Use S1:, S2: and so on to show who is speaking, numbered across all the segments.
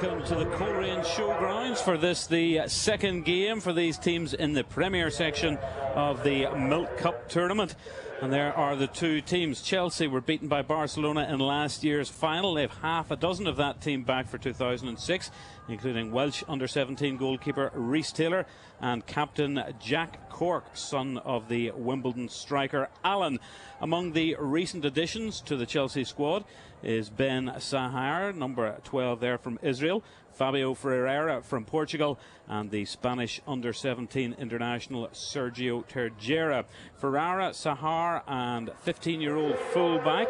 S1: Welcome to the Coleraine Showgrounds for this, the second game for these teams in the Premier section of the Milk Cup tournament. And there are the two teams. Chelsea were beaten by Barcelona in last year's final. They have half a dozen of that team back for 2006, including Welsh under-17 goalkeeper Rhys Taylor and captain Jack Cork, son of the Wimbledon striker Alan. Among the recent additions to the Chelsea squad is Ben Sahar, number 12 there from Israel, Fabio Ferreira from Portugal, and the Spanish under-17 international Sergio Terjera. Ferreira, Sahar and 15-year-old fullback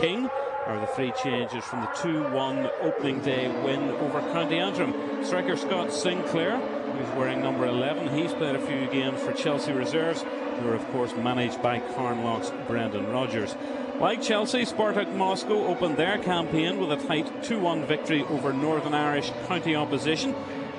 S1: King are the three changes from the 2-1 opening day win over County Antrim. Striker Scott Sinclair, who's wearing number 11, he's played a few games for Chelsea reserves, who are of course managed by Carnlought's Brendan Rodgers. Like Chelsea, Spartak Moscow opened their campaign with a tight 2-1 victory over Northern Irish county opposition.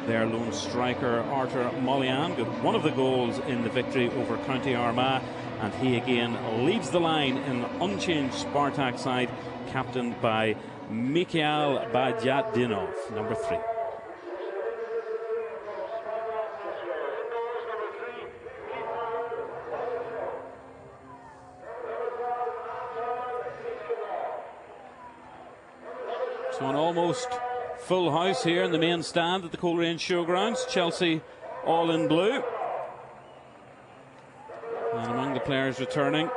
S1: Their lone striker Arthur Mollian got one of the goals in the victory over County Armagh, and he again leads the line in an unchanged Spartak side, captained by Mikhail Badyadinov, number 3. So an almost full house here in the main stand at the Coleraine Showgrounds. Chelsea all in blue. And among the players returning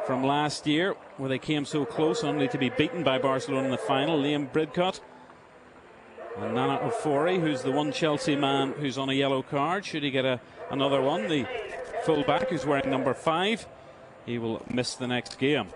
S1: from last year, where they came so close only to be beaten by Barcelona in the final, Liam Bridcott and Nana Ofori, who's the one Chelsea man who's on a yellow card. Should he get another one, the full-back who's wearing number 5, he will miss the next game.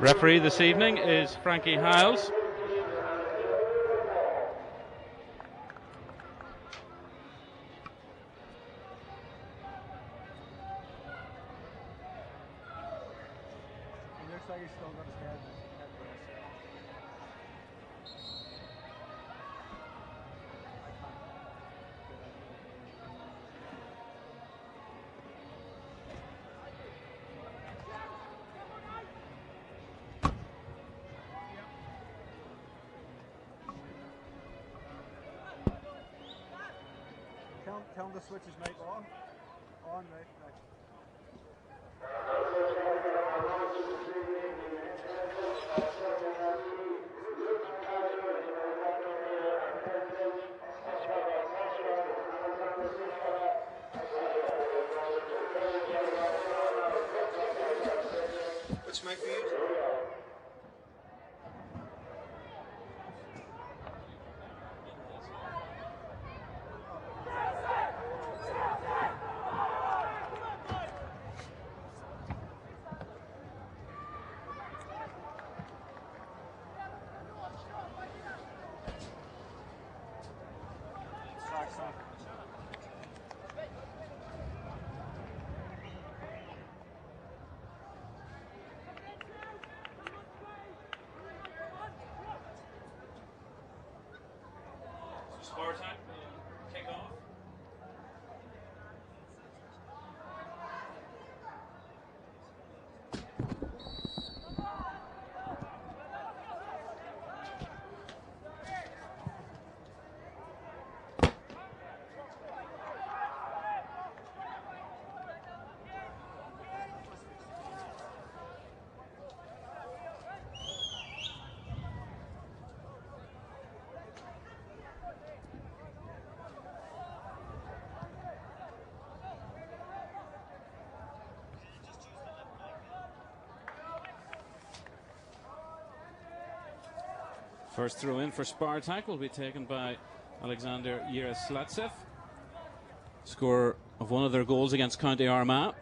S1: Referee this evening is Frankie Hiles.
S2: Looks like he's still got his head Tell him the switch is night on. On, right. Which mic we use?
S1: Spartak will kick off. First throw in for Spartak will be taken by Alexander Yaroslavtsev, scorer of one of their goals against County Armagh.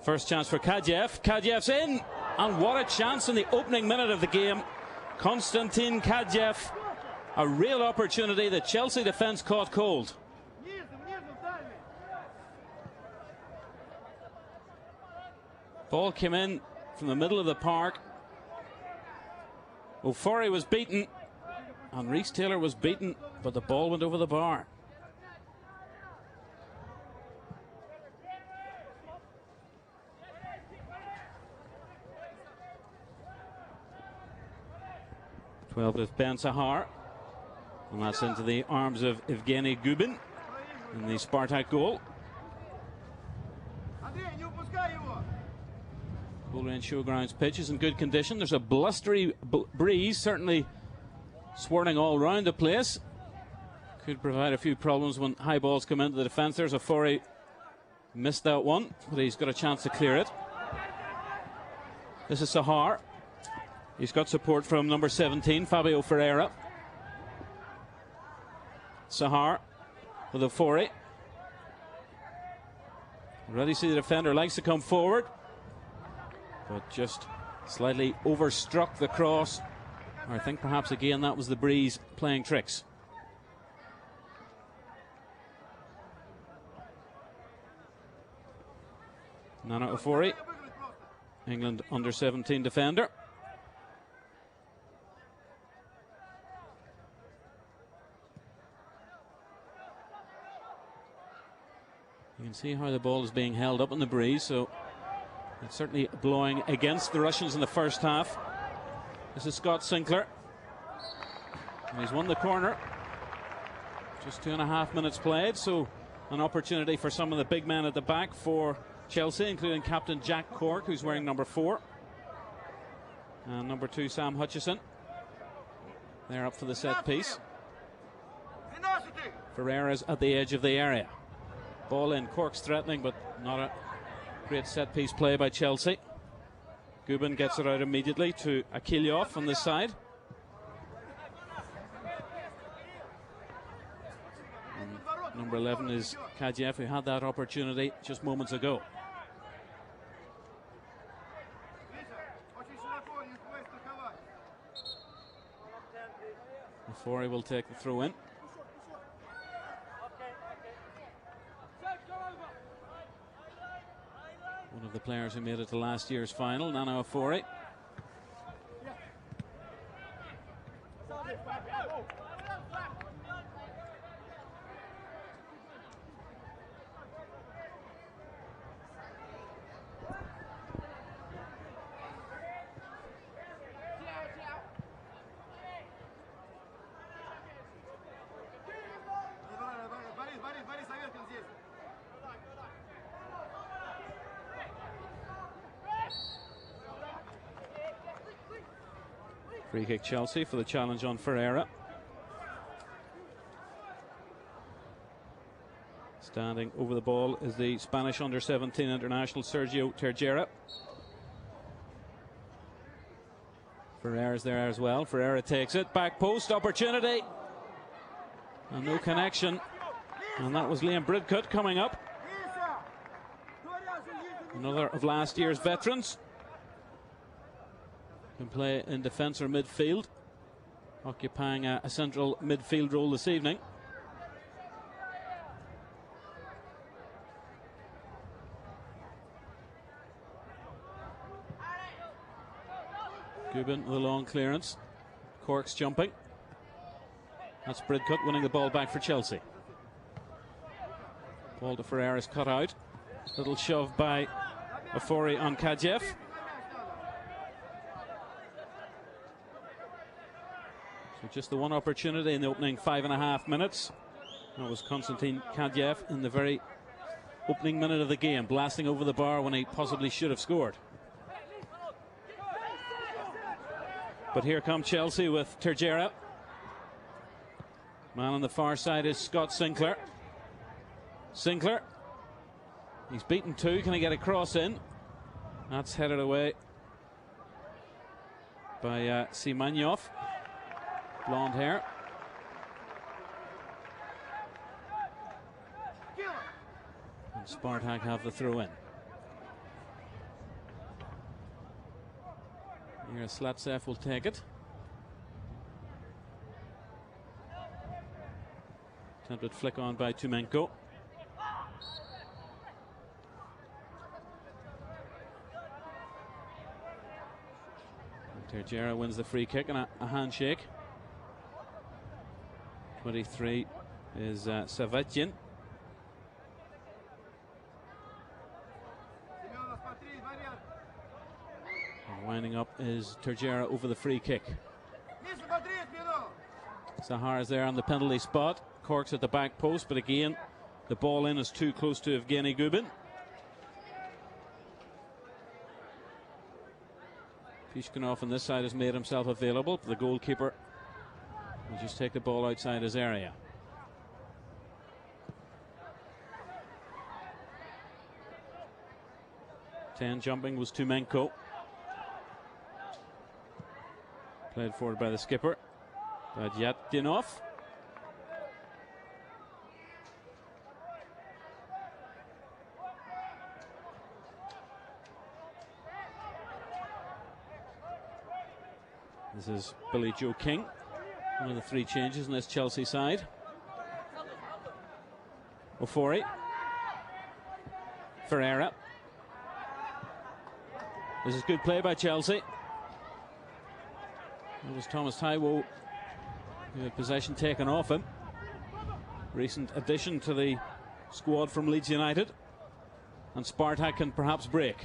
S1: First chance for Kadyev. Kadyev's in, and what a chance in the opening minute of the game. Konstantin Kadyev, a real opportunity. The Chelsea defence caught cold. Ball came in from the middle of the park. Ofori was beaten, and Reese Taylor was beaten, but the ball went over the bar. Twelve with Ben Sahar, and that's into the arms of Evgeny Gubin in the Spartak goal. Bullring Showgrounds pitch is in good condition. There's a blustery breeze, certainly swirling all around the place. Could provide a few problems when high balls come into the defence. There's Ofori, missed that one, but he's got a chance to clear it. This is Sahar. He's got support from number 17, Fabio Ferreira. Sahar with Ofori. Already see the defender likes to come forward, but just slightly overstruck the cross. Or I think perhaps again that was the breeze playing tricks. Nana Ofori, England under 17 defender. You can see how the ball is being held up in the breeze, so it's certainly blowing against the Russians in the first half. This is Scott Sinclair, and he's won the corner. Just 2.5 minutes played, so an opportunity for some of the big men at the back for Chelsea, including captain Jack Cork, who's wearing number 4, and number 2 Sam Hutchison. They're up for the set piece. Ferreira's at the edge of the area. Ball in, Cork's threatening, but not a great set piece play by Chelsea. Gubin gets it out immediately to Akilyov on this side. And number 11 is Kadyev, who had that opportunity just moments ago. Ofori will take the throw in. One of the players who made it to last year's final, Nana Ofori. Free kick Chelsea for the challenge on Ferreira. Standing over the ball is the Spanish under-17 international Sergio Terjera. Ferreira's there as well. Ferreira takes it, back post, opportunity, and no connection. And that was Liam Bridcut coming up. Another of last year's veterans. Can play in defence or midfield, occupying a central midfield role this evening. Gubin with a long clearance. Cork's jumping. That's Bridcut winning the ball back for Chelsea. Ball to Ferreira's cut out. Little shove by Ofori on Kadjev. So just the one opportunity in the opening 5.5 minutes. That was Konstantin Kadjev in the very opening minute of the game, blasting over the bar when he possibly should have scored. But here come Chelsea with Terjera. Man on the far side is Scott Sinclair. Sinclair. He's beaten two. Can he get a cross in? That's headed away by Simanyov. Blonde hair. And Spartak have the throw in. Here Slatsev will take it. Attempted flick on by Tumenko. Terjera wins the free kick and a handshake. 23 is Savetyin. And winding up is Terjera over the free kick. Sahar is there on the penalty spot. Corks at the back post, but again, the ball in is too close to Evgeny Gubin. Pishkinov on this side has made himself available. The goalkeeper will just take the ball outside his area. Ten jumping was Tumenko. Played forward by the skipper, Badyatinov. This is Billy Joe King, one of the three changes in this Chelsea side. Ofori. Ferreira. This is good play by Chelsea. It was Thomas Taiwo who had possession taken off him. Recent addition to the squad from Leeds United. And Spartak can perhaps break.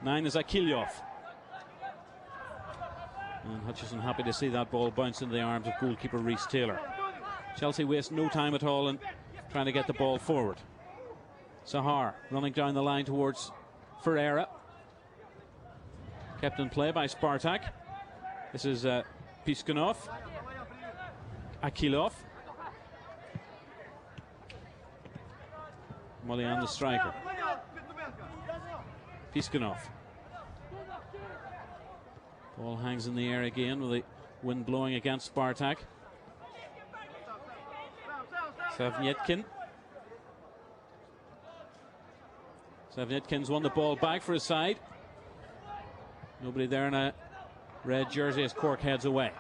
S1: 9 is Akilyov. And Hutchison happy to see that ball bounce into the arms of goalkeeper Rhys Taylor. Chelsea waste no time at all in trying to get the ball forward. Sahar running down the line towards Ferreira. Kept in play by Spartak. This is Piskunov. Akilov. Molian the striker. Piskunov. Ball hangs in the air again with the wind blowing against Spartak. Savnyetkin. Savnyetkin's won the ball back for his side. Nobody there in a red jersey as Cork heads away.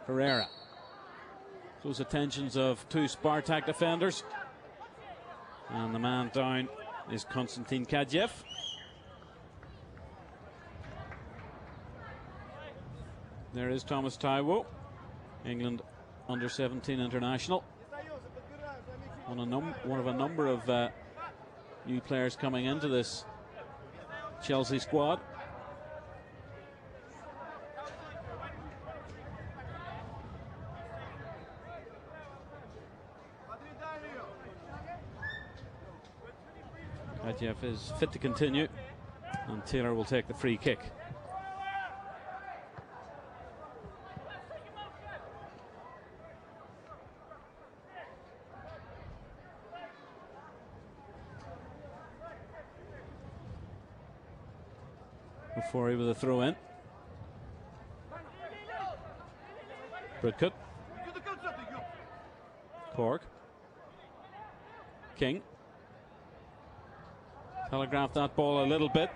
S1: Ferreira. Close attentions of two Spartak defenders. And the man down is Konstantin Kadjev. There is Thomas Taiwo, England under-17 international. One of a number of new players coming into this Chelsea squad. Kadjev is fit to continue, and Taylor will take the free kick. Ofori with a throw in. Bridcut. Cork. King. Telegraphed that ball a little bit.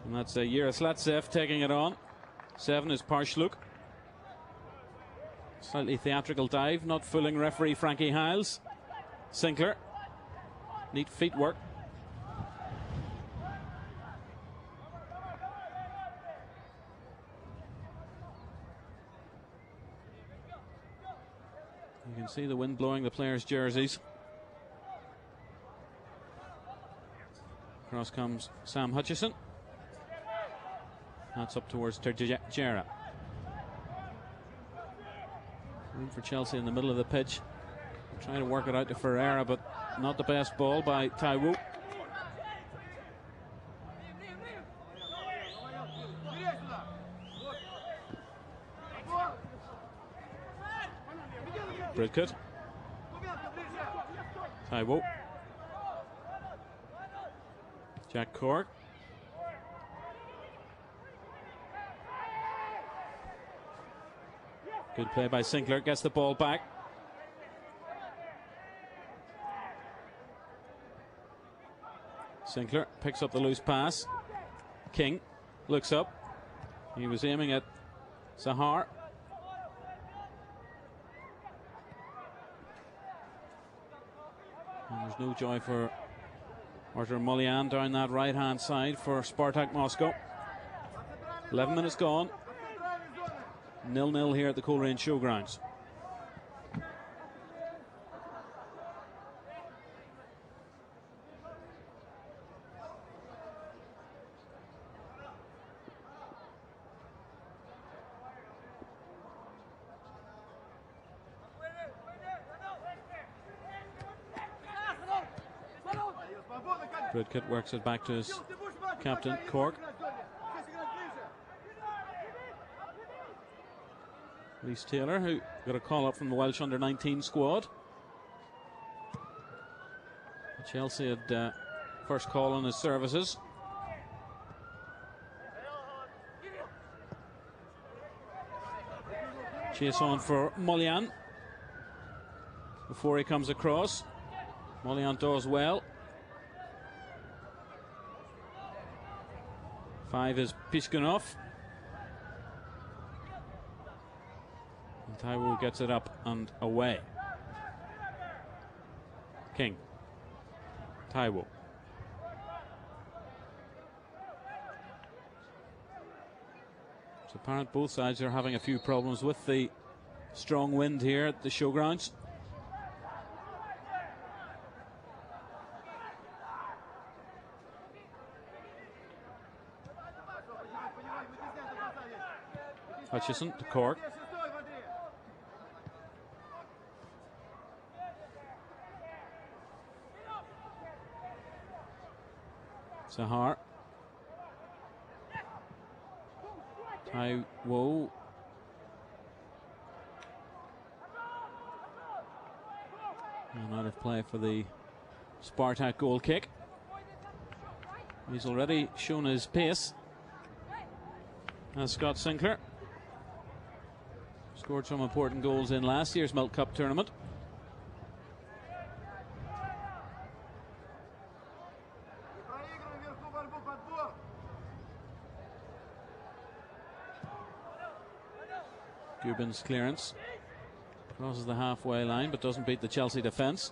S1: And that's Slatsev taking it on. 7 is Parshluk. Slightly theatrical dive, not fooling referee Frankie Hiles. Sinclair. Neat feet work. can see the wind blowing the players' jerseys. Across comes Sam Hutchison. That's up towards Terjera. Room for Chelsea in the middle of the pitch. Trying to work it out to Ferreira, but not the best ball by Taiwo. Bridcut. Taiwo. Jack Cork. Good play by Sinclair, gets the ball back. Sinclair picks up the loose pass. King looks up. He was aiming at Sahar. And there's no joy for Arthur Mullian down that right hand side for Spartak Moscow. 11 minutes gone. 0-0 here at the Coleraine Showgrounds. Bridcut works it back to his captain, Cork. Reece Taylor, who got a call up from the Welsh under-19 squad. Chelsea had first call on his services. Chase on for Mullian before he comes across. Mullian does well. 5 is Pishkunov. And Taiwo gets it up and away. King. Taiwo. It's apparent both sides are having a few problems with the strong wind here at the showgrounds. Hutchison to Cork. Sahar. Taiwo. And out of play for the Spartak goal kick. He's already shown his pace. As Scott Sinclair. Scored some important goals in last year's Milk Cup tournament. Gubin's clearance crosses the halfway line but doesn't beat the Chelsea defence.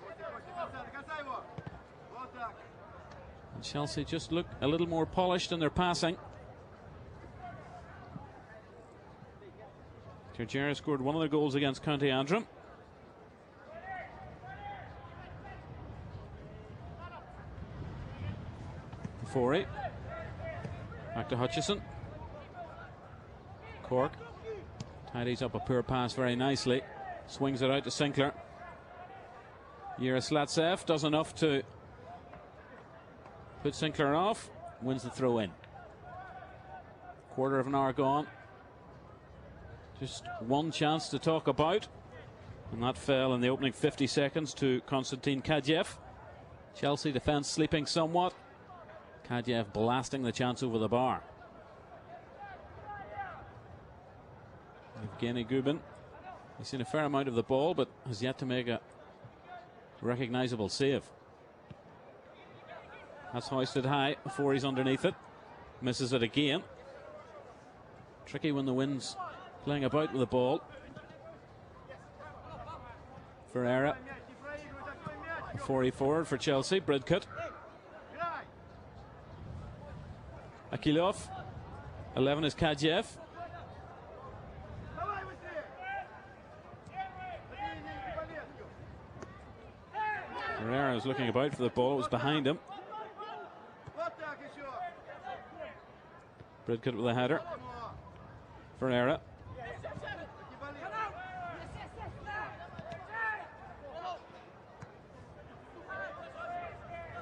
S1: And Chelsea just look a little more polished in their passing. Terjera scored one of the goals against County Antrim. Forey. Back to Hutchison. Cork tidies up a poor pass very nicely. Swings it out to Sinclair. Yaroslavtsev does enough to put Sinclair off. Wins the throw in. Quarter of an hour gone. Just one chance to talk about, and that fell in the opening 50 seconds to Konstantin Kadyev. Chelsea defence sleeping somewhat. Kadyev blasting the chance over the bar. Evgeny Gubin, he's seen a fair amount of the ball but has yet to make a recognisable save. That's hoisted high before he's underneath it. Misses it again. Tricky when the wind's playing about with the ball. Ferreira. Forey forward for Chelsea. Bridcut. Akilov. 11 is Kadyev. Ferreira was looking about for the ball. It was behind him. Bridcut with a header. Ferreira.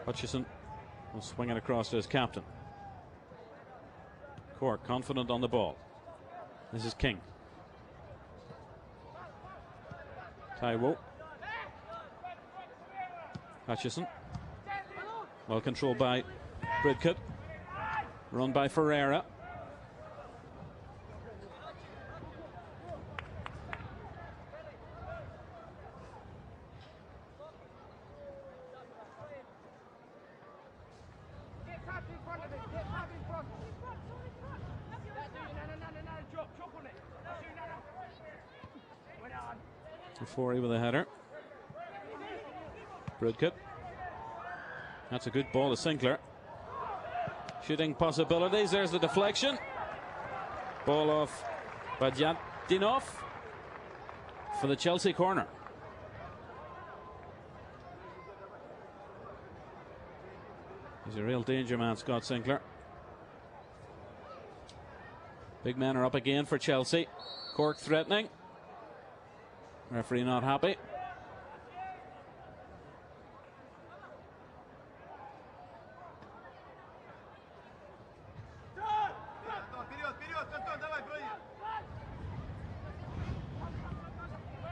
S1: Hutchison was swinging across to his captain. Cork confident on the ball. This is King. Taiwo. Hutchison. Well controlled by Bridcut. Run by Ferreira. Forey with a header. Bridcut. That's a good ball to Sinclair. Shooting possibilities. There's the deflection. Ball off Bajadinov for the Chelsea corner. He's a real danger man, Scott Sinclair. Big men are up again for Chelsea. Cork threatening. Referee not happy.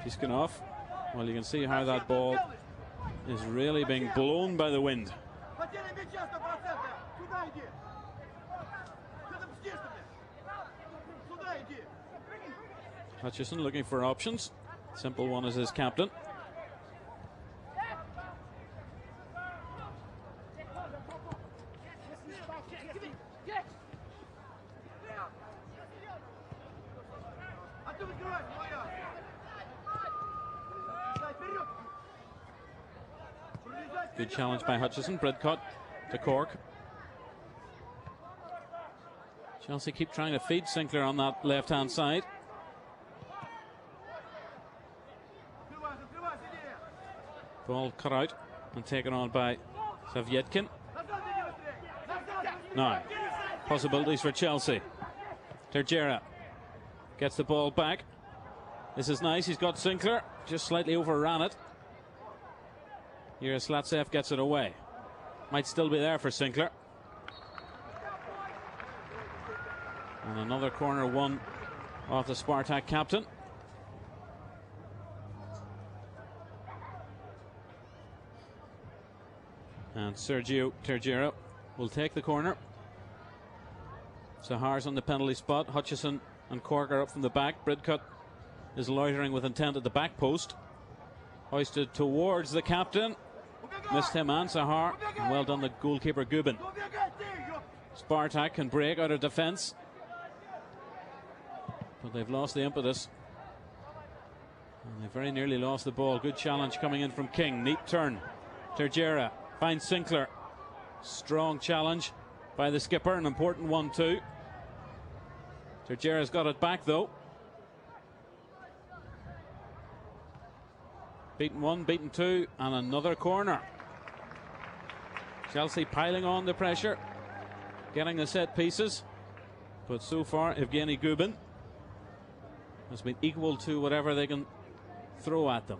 S1: Piskunov. Well, you can see how that ball is really being blown by the wind. Hutchison looking for options. Simple one as his captain. Good challenge by Hutchison. Bridcut to Cork. Chelsea keep trying to feed Sinclair on that left-hand side. Ball cut out and taken on by Savietkin. Now, possibilities for Chelsea. Terjera gets the ball back. This is nice. He's got Sinclair. Just slightly overran it. Here Slatsev gets it away. Might still be there for Sinclair. And another corner won off the Spartak captain. And Sergio Terjera will take the corner. Sahar's on the penalty spot. Hutchison and Cork are up from the back. Bridcut is loitering with intent at the back post. Hoisted towards the captain. Missed him and Sahar. And well done the goalkeeper Gubin. Spartak can break out of defence, but they've lost the impetus. And they very nearly lost the ball. Good challenge coming in from King. Neat turn. Terjera finds Sinclair. Strong challenge by the skipper. An important one too. Terjera's got it back though. Beaten one, beaten two, and another corner. Chelsea piling on the pressure, getting the set pieces, but so far Evgeny Gubin has been equal to whatever they can throw at them.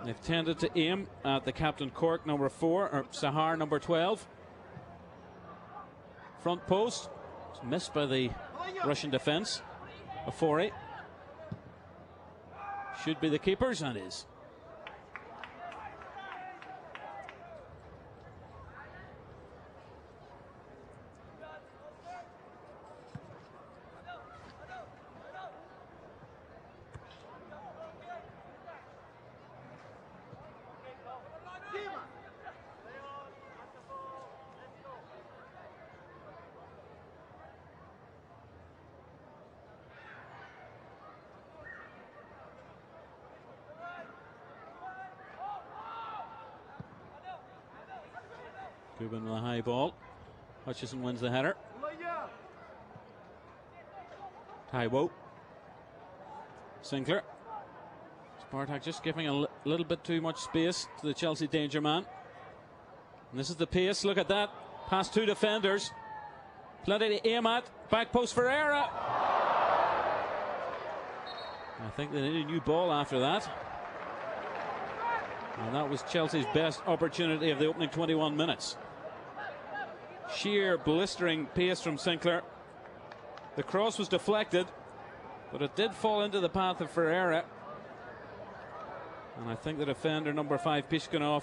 S1: They've tended to aim at the captain Cork, number 4, or Sahar, number 12. Front post, it's missed by the Russian defence. Afori should be the keepers, and is. Gubin with a high ball. Hutchison wins the header. Taiwo. Sinclair. Spartak just giving a a little bit too much space to the Chelsea danger man. And this is the pace. Look at that. Past two defenders. Plenty to aim at. Back post Ferreira. I think they need a new ball after that. And that was Chelsea's best opportunity of the opening 21 minutes. Sheer blistering pace from Sinclair. The cross was deflected, but it did fall into the path of Ferreira. And I think the defender, number 5, Pishkanov,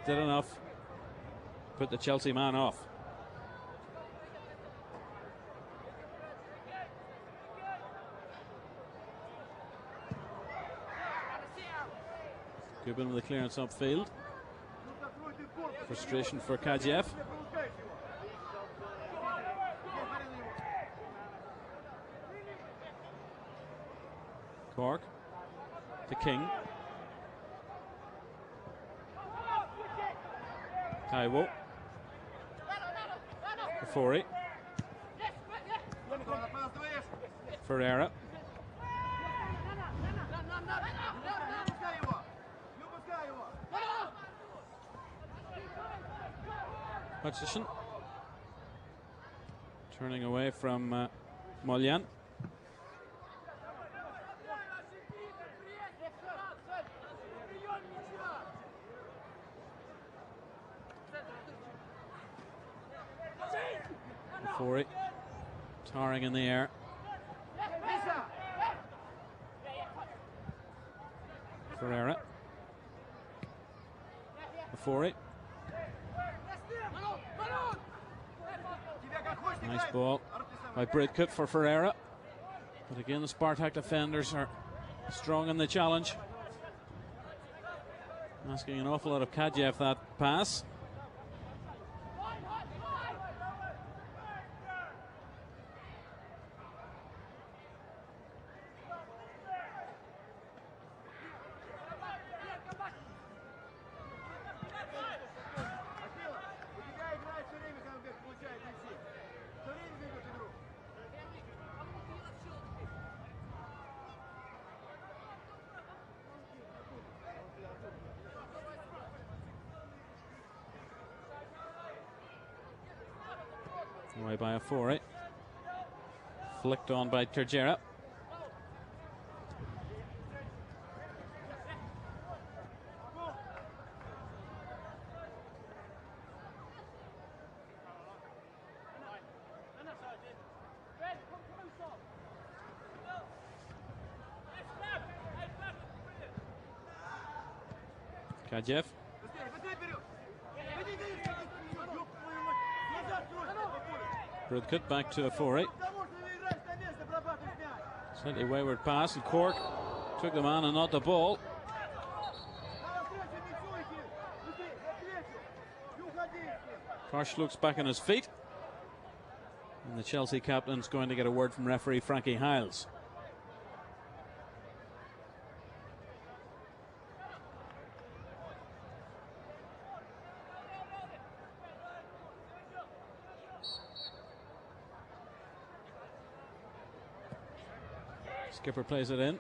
S1: did enough to put the Chelsea man off. Gubin with the clearance upfield. Frustration for Kadjev. Cork to King. Taiwo. Fori. Ferreira. Hutchison. Turning away from Molyan. Fori. Tarring in the air. Ferreira. Fori. Nice ball by Bridcut for Ferreira. But again, the Spartak defenders are strong in the challenge. Asking an awful lot of Kadjev that pass. Away by a Fori. Flicked on by Terjera. Kadjev. Bridcut back to a Fori. Slightly wayward pass, and Cork took the man and not the ball. Karsh looks back on his feet. And the Chelsea captain's going to get a word from referee Frankie Hiles. Skipper plays it in.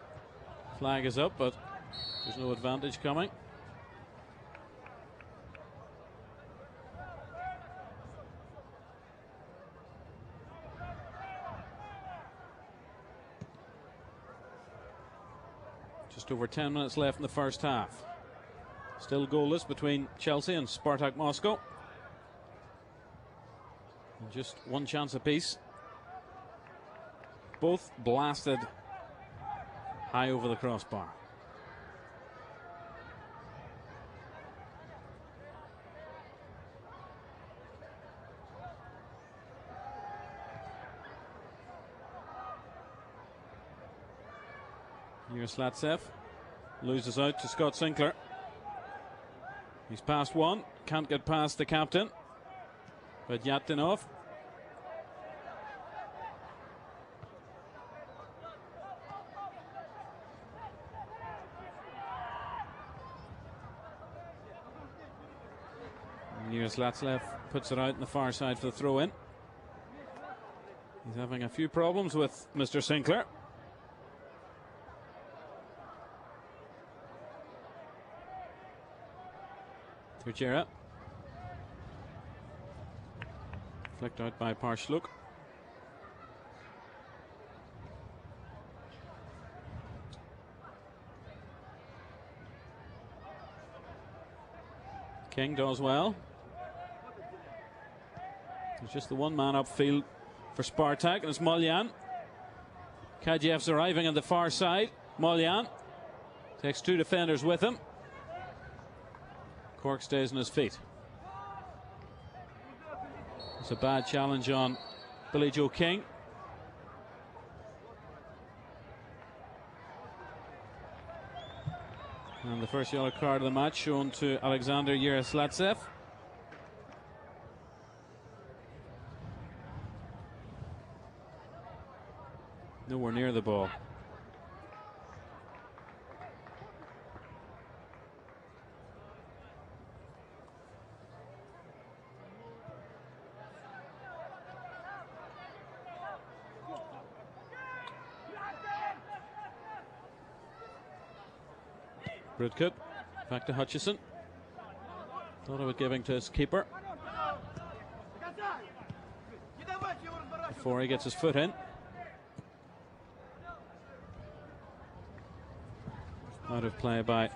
S1: Flag is up, but there's no advantage coming. Just over 10 minutes left in the first half. Still goalless between Chelsea and Spartak Moscow. And just one chance apiece. Both blasted high over the crossbar. Slatsev loses out to Scott Sinclair. He's past one, can't get past the captain. But Yatinov. Slatsev puts it out on the far side for the throw in. He's having a few problems with Mr. Sinclair. Terjera. Flicked out by Parsluk. King does well. There's just the one man upfield for Spartak, and it's Molyan. Kadjev's arriving on the far side. Molyan takes two defenders with him. Cork stays on his feet. It's a bad challenge on Billy Joe King. And the first yellow card of the match shown to Alexander Yaroslavtsev. Nowhere near the ball. Bridcut back to Hutchison. Thought of it giving to his keeper before he gets his foot in. Out of play by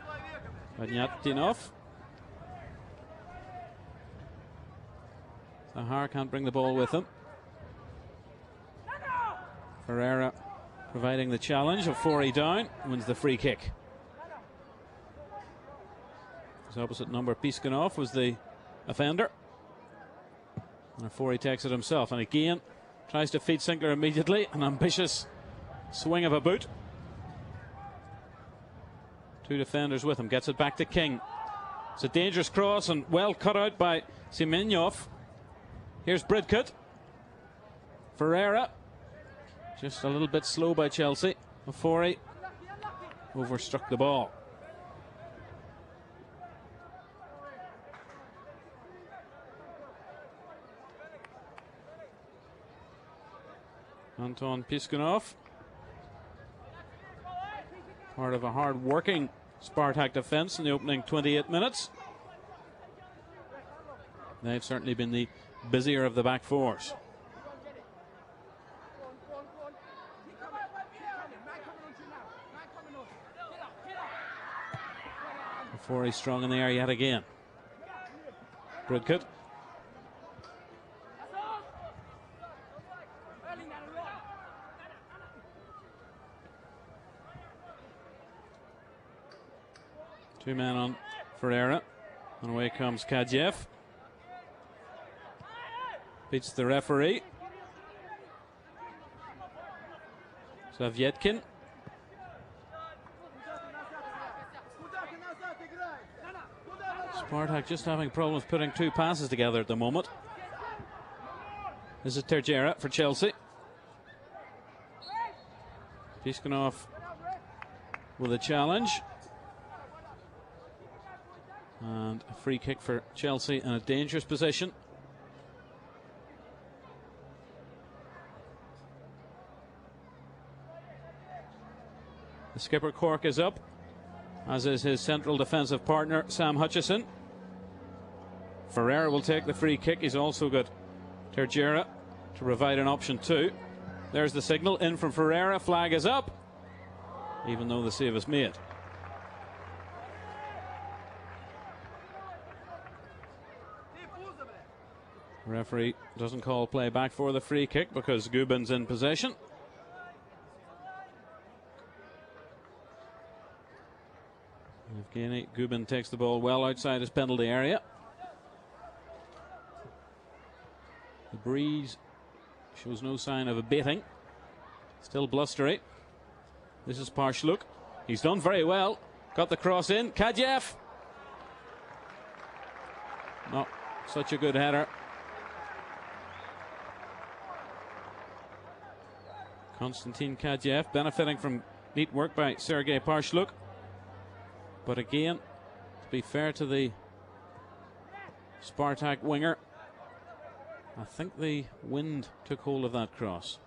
S1: Nyatinov. Sahar can't bring the ball with him. Ferreira providing the challenge of Forey down, wins the free kick. His opposite number, Piskunov, was the offender. And Forey takes it himself, and again tries to feed Sinclair immediately. An ambitious swing of a boot. Two defenders with him, gets it back to King. It's a dangerous cross and well cut out by Semenyov. Here's Bridcut. Ferreira, just a little bit slow by Chelsea. Forey overstruck the ball. Anton Piskunov, part of a hard-working Spartak defence in the opening 28 minutes. They've certainly been the busier of the back fours. Before he's strong in the air yet again. Bridcut. Two men on Ferreira, and away comes Kadjev. Beats the referee. Savietkin. Spartak just having problems putting two passes together at the moment. This is Terjera for Chelsea. Piskunov with a challenge. And a free kick for Chelsea in a dangerous position. The skipper Cork is up, as is his central defensive partner Sam Hutchison. Ferreira will take the free kick. He's also got Terjera to provide an option too. There's the signal in from Ferreira. Flag is up, even though the save is made. Referee doesn't call play back for the free kick because Gubin's in possession. Evgeny Gubin takes the ball well outside his penalty area. The breeze shows no sign of abating. Still blustery. This is Parsluk. He's done very well. Got the cross in. Kadjev. No, such a good header. Konstantin Kadjev benefiting from neat work by Sergei Parsluk. But again, to be fair to the Spartak winger, I think the wind took hold of that cross.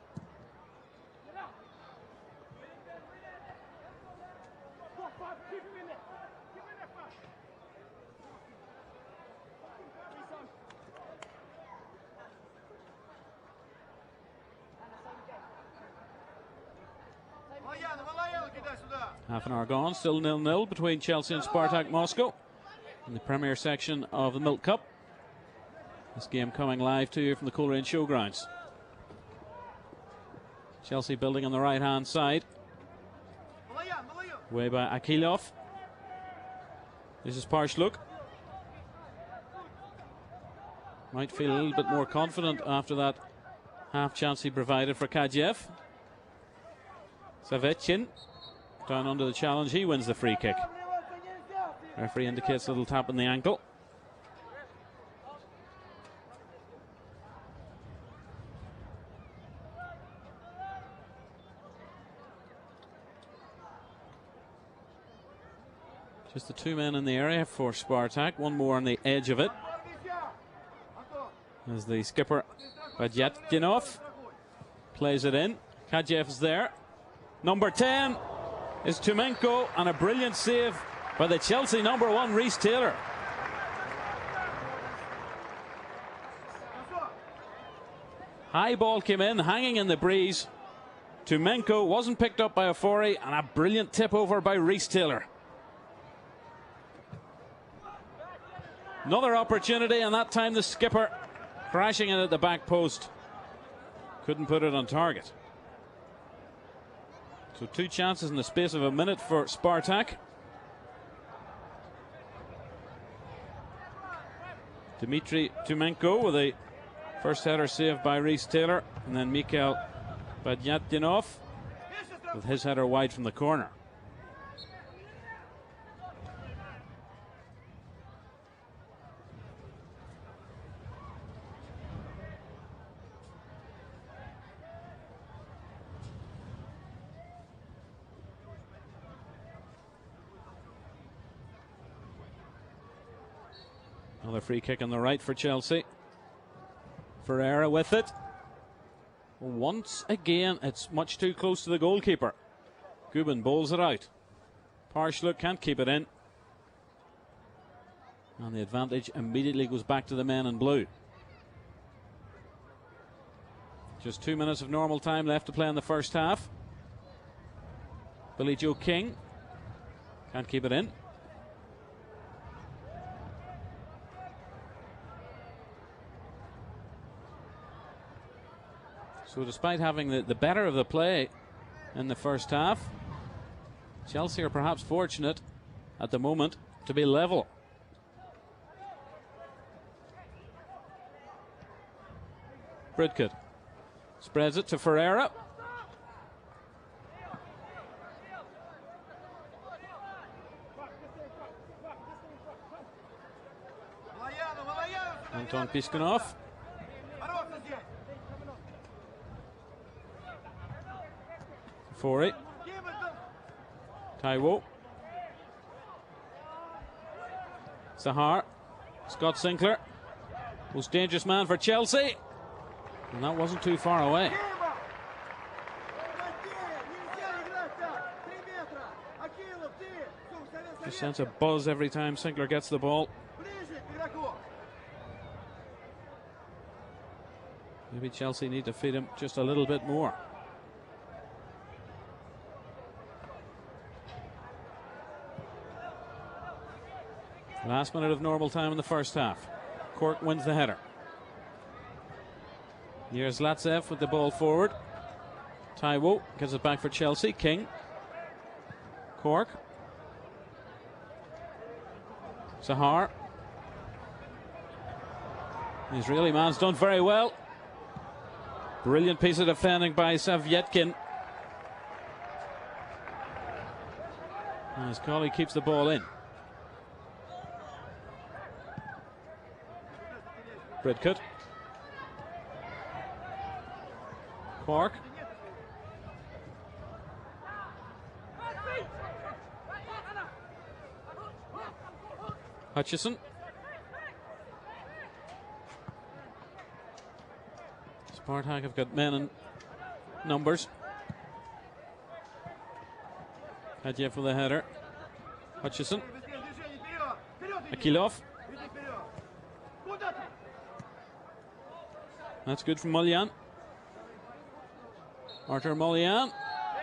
S1: Half an hour gone, still 0-0 between Chelsea and Spartak Moscow in the Premier section of the Milk Cup. This game coming live to you from the Coleraine Showgrounds. Chelsea building on the right hand side. Way by Akilov. This is Parsluk. Might feel a little bit more confident after that half chance he provided for Kadjev. Savetchin down under the challenge. He wins the free kick. Referee indicates a little tap on the ankle. Just the two men in the area for Spartak, one more on the edge of it. As the skipper Badyatdinov plays it in. Kadjev is there. Number 10 is Tumenko, and a brilliant save by the Chelsea number 1, Reece Taylor. High ball came in, hanging in the breeze. Tumenko wasn't picked up by Ofori, and a brilliant tip over by Reece Taylor. Another opportunity, and that time the skipper crashing in at the back post. Couldn't put it on target. So two chances in the space of a minute for Spartak. Dmitry Tumenko with a first header saved by Reece Taylor, and then Mikhail Badyatdinov with his header wide from the corner. Another free kick on the right for Chelsea. Ferreira with it. Once again, it's much too close to the goalkeeper. Gubin bowls it out. Parsluk can't keep it in. And the advantage immediately goes back to the men in blue. Just 2 minutes of normal time left to play in the first half. Billy Joe King can't keep it in. So despite having the better of the play in the first half, Chelsea are perhaps fortunate at the moment to be level. Bridcut spreads it to Ferreira. Anton Piskunov. Fori. Taiwo. Sahar. Scott Sinclair. Most dangerous man for Chelsea. And that wasn't too far away. Just sense a buzz every time Sinclair gets the ball. Maybe Chelsea need to feed him just a little bit more. Last minute of normal time in the first half. Cork wins the header. Here's Latsev with the ball forward. Taiwo gives it back for Chelsea. King. Cork. Sahar. The Israeli man's done very well. Brilliant piece of defending by Savetchin. And his colleague keeps the ball in. Bridcut. Cork. Hutchison. Spartak have got men and numbers. Kadjev with a header. Hutchison. Akilov. That's good from Mullian. Artur Mullian.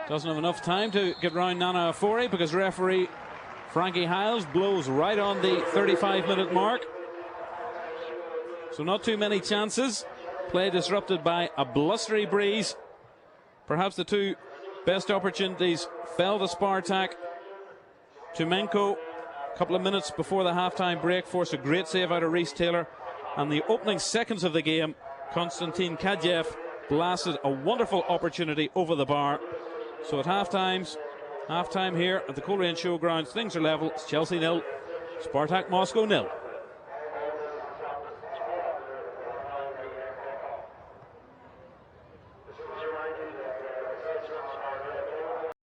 S1: Doesn't have enough time to get round Nana Afori because referee Frankie Hiles blows right on the 35-minute mark. So not too many chances. Play disrupted by a blustery breeze. Perhaps the two best opportunities fell to Spartak. Tumenko, a couple of minutes before the half-time break, forced a great save out of Reece Taylor. And the opening seconds of the game, Konstantin Kadyev blasted a wonderful opportunity over the bar. So at half-time here at the Coleraine Showgrounds, things are level. It's Chelsea 0, Spartak Moscow 0.